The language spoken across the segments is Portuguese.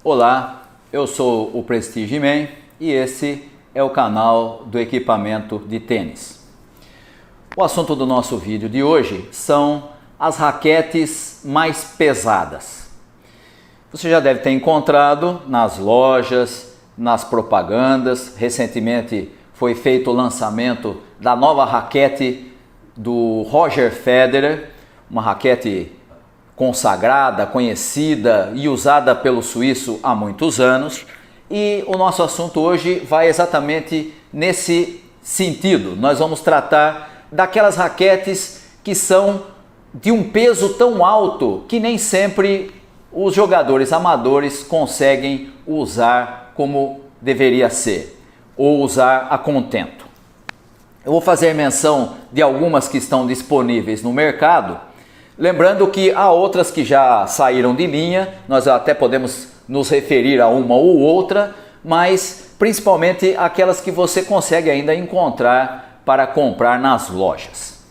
Olá, eu sou o Prestige Man e esse é o canal do equipamento de tênis. O assunto do nosso vídeo de hoje são as raquetes mais pesadas. Você já deve ter encontrado nas lojas, nas propagandas. Recentemente foi feito o lançamento da nova raquete do Roger Federer, uma raquete consagrada, conhecida e usada pelo suíço há muitos anos. E o nosso assunto hoje vai exatamente nesse sentido. Nós vamos tratar daquelas raquetes que são de um peso tão alto que nem sempre os jogadores amadores conseguem usar como deveria ser, ou usar a contento. Eu vou fazer menção de algumas que estão disponíveis no mercado, lembrando que há outras que já saíram de linha, nós até podemos nos referir a uma ou outra, mas principalmente aquelas que você consegue ainda encontrar para comprar nas lojas.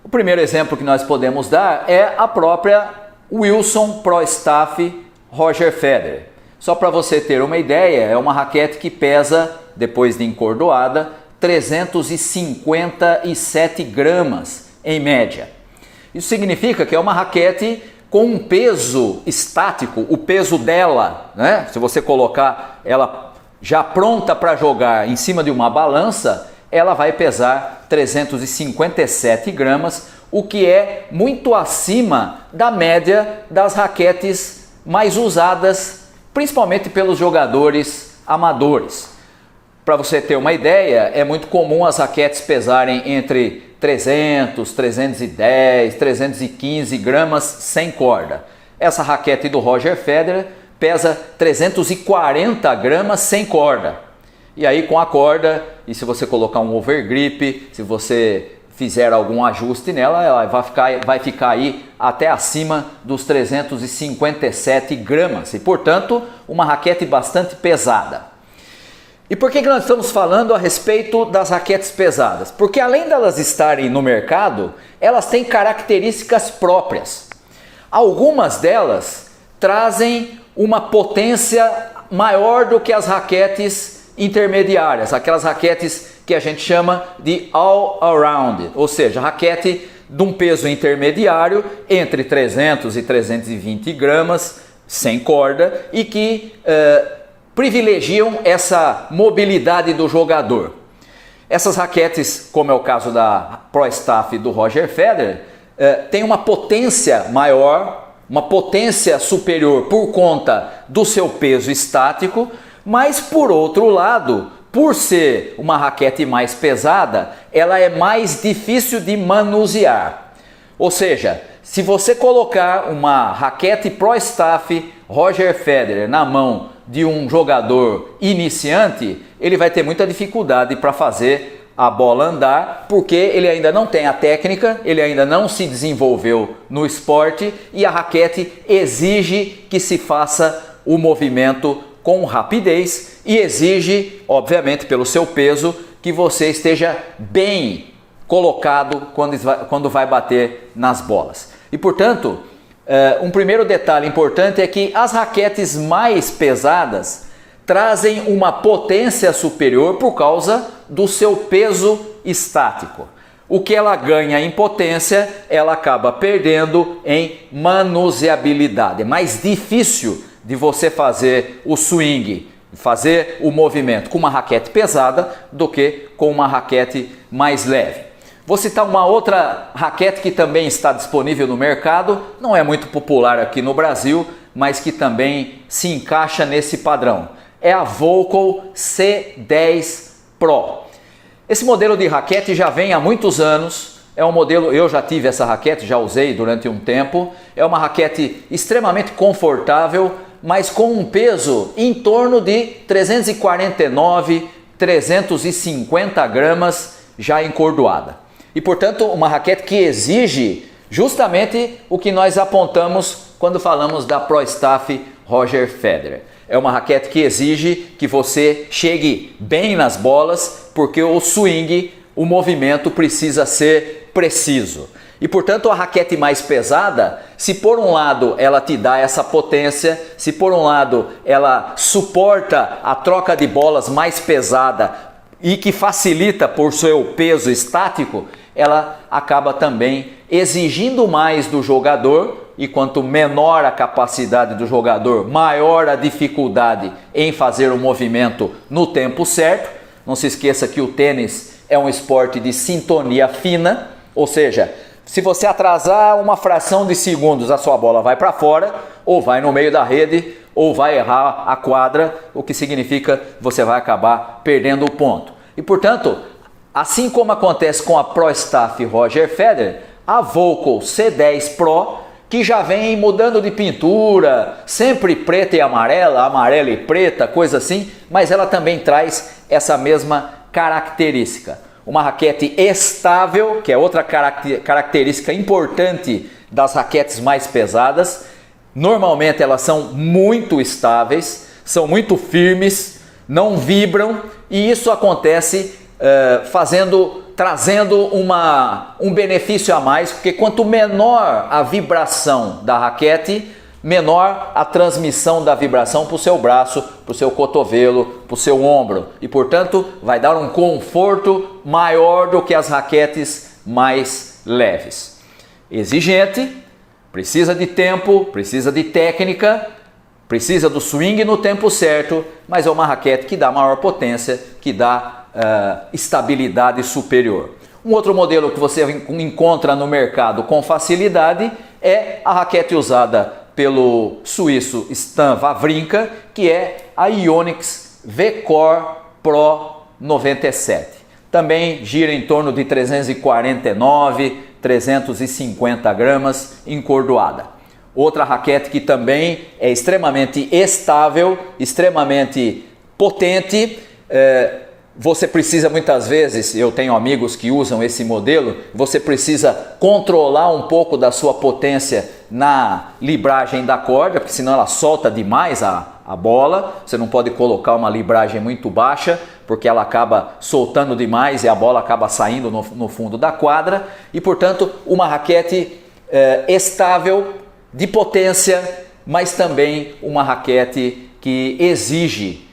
O primeiro exemplo que nós podemos dar é a própria Wilson Pro Staff Roger Federer. Só para você ter uma ideia, é uma raquete que pesa, depois de encordoada, 357 gramas em média. Isso significa que é uma raquete com um peso estático, o peso dela, né? Se você colocar ela já pronta para jogar em cima de uma balança, ela vai pesar 357 gramas, o que é muito acima da média das raquetes mais usadas, principalmente pelos jogadores amadores. Para você ter uma ideia, é muito comum as raquetes pesarem entre 300, 310, 315 gramas sem corda. Essa raquete do Roger Federer pesa 340 gramas sem corda. E aí com a corda, e se você colocar um overgrip, se você fizer algum ajuste nela, ela vai ficar aí até acima dos 357 gramas. E portanto, uma raquete bastante pesada. E por que nós estamos falando a respeito das raquetes pesadas? Porque além delas estarem no mercado, elas têm características próprias. Algumas delas trazem uma potência maior do que as raquetes intermediárias, aquelas raquetes que a gente chama de all-around, ou seja, raquete de um peso intermediário entre 300 e 320 gramas, sem corda, e que privilegiam essa mobilidade do jogador. Essas raquetes, como é o caso da Pro Staff do Roger Federer, tem uma potência maior, uma potência superior por conta do seu peso estático, mas por outro lado, por ser uma raquete mais pesada, ela é mais difícil de manusear. Ou seja, se você colocar uma raquete Pro Staff Roger Federer na mão de um jogador iniciante, ele vai ter muita dificuldade para fazer a bola andar, porque ele ainda não tem a técnica, ele ainda não se desenvolveu no esporte e a raquete exige que se faça o movimento com rapidez e exige, obviamente, pelo seu peso, que você esteja bem colocado quando vai bater nas bolas. E, portanto, um primeiro detalhe importante é que as raquetes mais pesadas trazem uma potência superior por causa do seu peso estático. O que ela ganha em potência, ela acaba perdendo em manuseabilidade. É mais difícil de você fazer o swing, fazer o movimento com uma raquete pesada do que com uma raquete mais leve. Vou citar uma outra raquete que também está disponível no mercado, não é muito popular aqui no Brasil, mas que também se encaixa nesse padrão. É a Volcom C10 Pro. Esse modelo de raquete já vem há muitos anos, é um modelo, eu já tive essa raquete, já usei durante um tempo, é uma raquete extremamente confortável, mas com um peso em torno de 349, 350 gramas já encordoada. E portanto uma raquete que exige justamente o que nós apontamos quando falamos da Pro Staff Roger Federer. É uma raquete que exige que você chegue bem nas bolas, porque o swing, o movimento precisa ser preciso. E portanto a raquete mais pesada, se por um lado ela te dá essa potência, se por um lado ela suporta a troca de bolas mais pesada e que facilita por seu peso estático, ela acaba também exigindo mais do jogador, e quanto menor a capacidade do jogador, maior a dificuldade em fazer o movimento no tempo certo. Não se esqueça que o tênis é um esporte de sintonia fina, ou seja, se você atrasar uma fração de segundos, a sua bola vai para fora, ou vai no meio da rede, ou vai errar a quadra, o que significa que você vai acabar perdendo o ponto. E portanto, assim como acontece com a Pro Staff Roger Federer, a Volcom C10 Pro, que já vem mudando de pintura, sempre preta e amarela, amarela e preta, coisa assim, mas ela também traz essa mesma característica. Uma raquete estável, que é outra característica importante das raquetes mais pesadas. Normalmente elas são muito estáveis, são muito firmes, não vibram, e isso acontece trazendo um benefício a mais, porque quanto menor a vibração da raquete, menor a transmissão da vibração para o seu braço, para o seu cotovelo, para o seu ombro. E portanto vai dar um conforto maior do que as raquetes mais leves. Exigente, precisa de tempo, precisa de técnica, precisa do swing no tempo certo, mas é uma raquete que dá maior potência, que dá estabilidade superior. Um outro modelo que você encontra no mercado com facilidade é a raquete usada pelo suíço Stan Wawrinka, que é a Yonex V-Core Pro 97. Também gira em torno de 349, 350 gramas, encordoada. Outra raquete que também é extremamente estável, extremamente potente. Você precisa muitas vezes, eu tenho amigos que usam esse modelo, você precisa controlar um pouco da sua potência na libragem da corda, porque senão ela solta demais a bola. Você não pode colocar uma libragem muito baixa, porque ela acaba soltando demais e a bola acaba saindo no fundo da quadra. E portanto uma raquete estável, de potência, mas também uma raquete que exige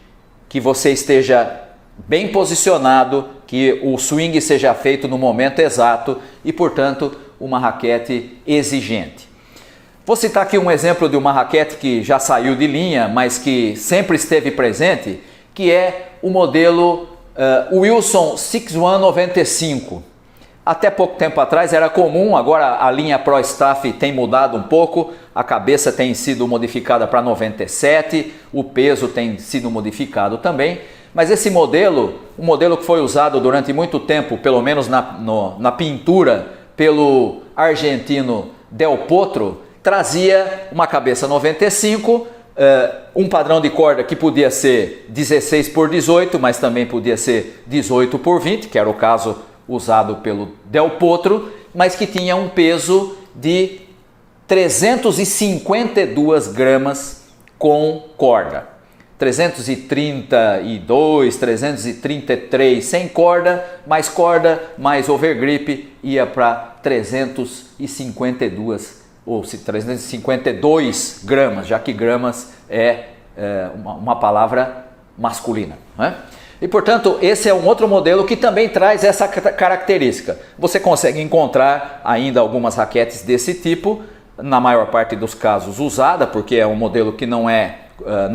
que você esteja bem posicionado, que o swing seja feito no momento exato e, portanto, uma raquete exigente. Vou citar aqui um exemplo de uma raquete que já saiu de linha, mas que sempre esteve presente, que é o modelo Wilson 6195. Até pouco tempo atrás era comum, agora a linha Pro Staff tem mudado um pouco, a cabeça tem sido modificada para 97, o peso tem sido modificado também. Mas esse modelo, um modelo que foi usado durante muito tempo, pelo menos na pintura, pelo argentino Del Potro, trazia uma cabeça 95, um padrão de corda que podia ser 16 por 18, mas também podia ser 18 por 20, que era o caso usado pelo Del Potro, mas que tinha um peso de 352 gramas com corda. 332, 333 sem corda, mais overgrip, ia para 352 ou 352 gramas, já que gramas é uma palavra masculina, né? E portanto esse é um outro modelo que também traz essa característica. Você consegue encontrar ainda algumas raquetes desse tipo, na maior parte dos casos usada, porque é um modelo que não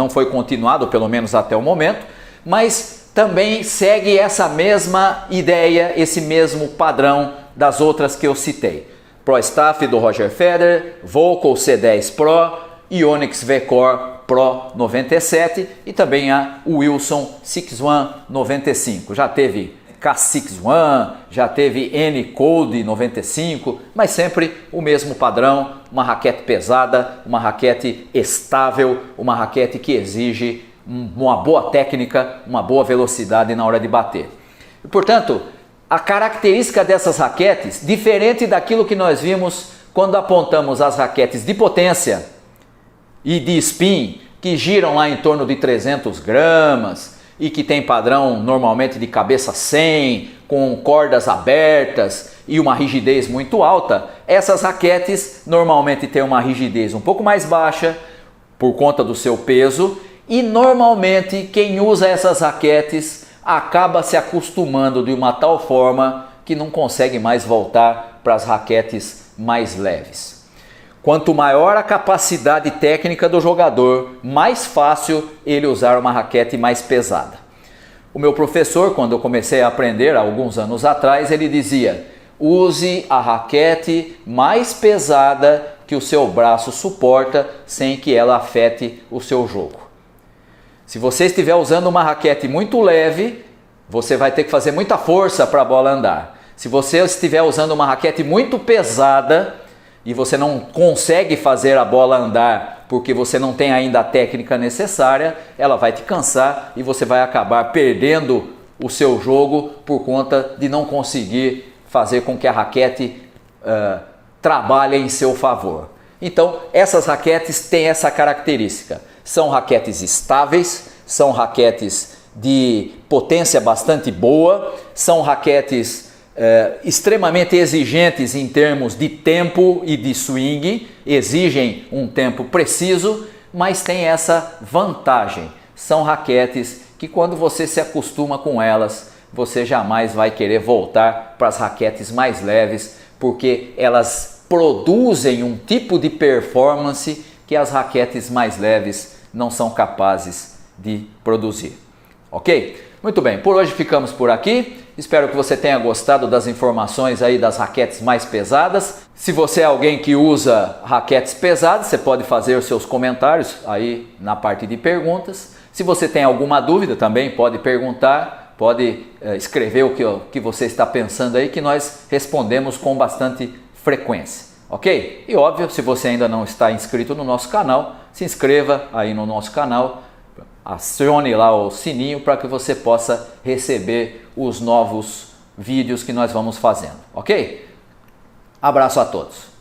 foi continuado, pelo menos até o momento, mas também segue essa mesma ideia, esse mesmo padrão das outras que eu citei. Pro Staff do Roger Federer, Volcom C10 Pro, Yonex V-Core Pro 97 e também a Wilson 6195. Já teve K61, já teve N-Code 95, mas sempre o mesmo padrão, uma raquete pesada, uma raquete estável, uma raquete que exige uma boa técnica, uma boa velocidade na hora de bater. E, portanto, a característica dessas raquetes, diferente daquilo que nós vimos quando apontamos as raquetes de potência e de spin, que giram lá em torno de 300 gramas, e que tem padrão normalmente de cabeça 100, com cordas abertas e uma rigidez muito alta, essas raquetes normalmente têm uma rigidez um pouco mais baixa por conta do seu peso e normalmente quem usa essas raquetes acaba se acostumando de uma tal forma que não consegue mais voltar para as raquetes mais leves. Quanto maior a capacidade técnica do jogador, mais fácil ele usar uma raquete mais pesada. O meu professor, quando eu comecei a aprender há alguns anos atrás, ele dizia: use a raquete mais pesada que o seu braço suporta sem que ela afete o seu jogo. Se você estiver usando uma raquete muito leve, você vai ter que fazer muita força para a bola andar. Se você estiver usando uma raquete muito pesada e você não consegue fazer a bola andar porque você não tem ainda a técnica necessária, ela vai te cansar e você vai acabar perdendo o seu jogo por conta de não conseguir fazer com que a raquete trabalhe em seu favor. Então, essas raquetes têm essa característica. São raquetes estáveis, são raquetes de potência bastante boa, são raquetes extremamente exigentes em termos de tempo e de swing, exigem um tempo preciso, mas tem essa vantagem. São raquetes que quando você se acostuma com elas, você jamais vai querer voltar para as raquetes mais leves, porque elas produzem um tipo de performance que as raquetes mais leves não são capazes de produzir. Ok? Muito bem, por hoje ficamos por aqui. Espero que você tenha gostado das informações aí das raquetes mais pesadas. Se você é alguém que usa raquetes pesadas, você pode fazer os seus comentários aí na parte de perguntas. Se você tem alguma dúvida também pode perguntar, pode escrever o que você está pensando aí, que nós respondemos com bastante frequência. Ok? E óbvio, se você ainda não está inscrito no nosso canal, se inscreva aí no nosso canal, acione lá o sininho para que você possa receber os novos vídeos que nós vamos fazendo, ok? Abraço a todos!